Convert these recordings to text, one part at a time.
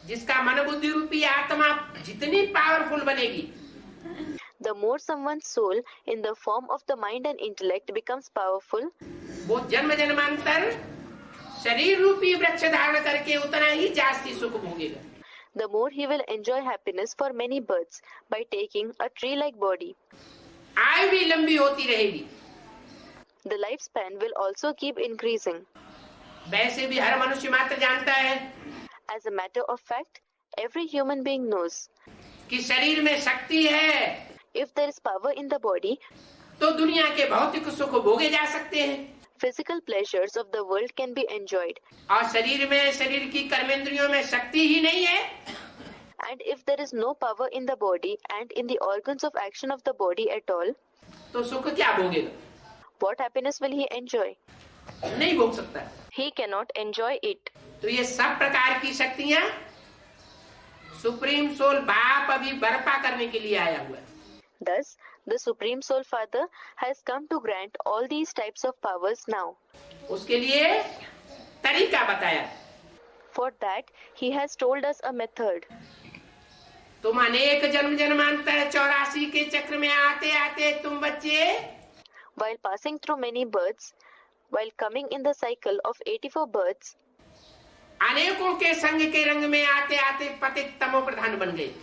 जिसका मन बुद्धि रूपी आत्मा जितनी पावरफुल बनेगी, The more someone's soul in the form of the mind and intellect becomes powerful, वो जन्म जन्मांतर शरीर रूपी वृक्ष धारण करके उतना ही जास्ती सुख भोगेगा। the more he will enjoy happiness for many births by taking a tree-like body. आयु भी लंबी होती रहेगी। The lifespan will also keep increasing. वैसे भी हर मनुष्य मात्र जानता है As a matter of fact, every human being knows कि शरीर में शक्ति है if there is power in the body, तो दुनिया के भौतिक सुख भोगे जा सकते हैं, physical pleasures of the world can be enjoyed. और शरीर में शरीर की कर्मेंद्रियों में शक्ति ही नहीं है And if there is no power in the body and in the organs of action of the body at all, तो सुख क्या भोगेगा? what happiness will he enjoy? नहीं भोग सकता। He cannot enjoy it. तो ये सब प्रकार की शक्तियां सुप्रीम सोल बाप अभी बर्पा करने के लिए आया हुआ है। Thus, the Supreme Soul Father has come to grant all these types of powers now. उसके लिए तरीका बताया। For that, he has told us a method. तुम अनेक जन्म जन्मांतर 84 के चक्र में आते आते तुम बच्चे While passing through many births, while coming in the cycle of 84 births, अनेकों के संग के रंग में आते आते पतित तमो प्रधान बन गए।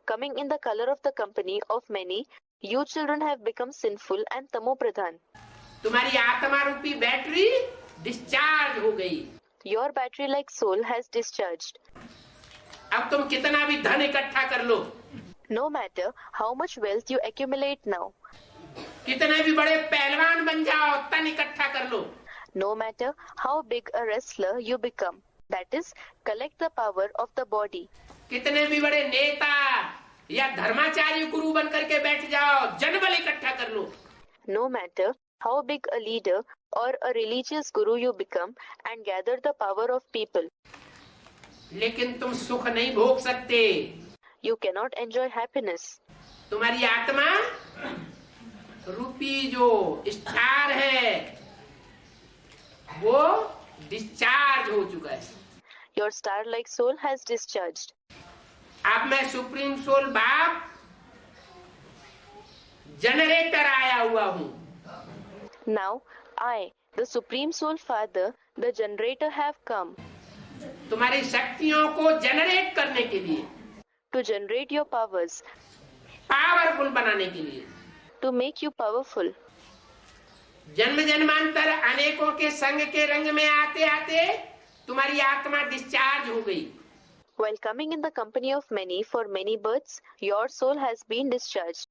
coming in the color of the company of many, you children have become sinful and tamopradhan. तुम्हारी आत्मा रूपी बैटरी डिस्चार्ज हो गई। Your battery-like soul has discharged. अब तुम कितना भी धन इकट्ठा कर लो, No matter how much wealth you accumulate now, कितने भी बड़े पहलवान बन जाओ, तन इकट्ठा कर लो, no matter how big a wrestler you become, that is, collect the power of the body, कितने भी बड़े नेता या धर्माचार्य गुरु बन करके बैठ जाओ, जनबल इकट्ठा कर लो, no matter how big a leader or a religious guru you become and gather the power of people, लेकिन तुम सुख नहीं भोग सकते। you cannot enjoy happiness. तुम्हारी आत्मा रूपी जो स्टार है वो डिस्चार्ज हो चुका है। Your star-like soul has discharged. अब मैं सुप्रीम सोल बाप जनरेटर आया हुआ हूं। Now, I, the Supreme Soul Father, the generator, have come तुम्हारी शक्तियों को जनरेट करने के लिए, to generate your powers, powerful बनाने के लिए। to make you powerful. जन्म जन्मांतर अनेकों के संग के रंग में आते आते तुम्हारी आत्मा डिस्चार्ज हो गई। While coming in the company of many for many births, your soul has been discharged.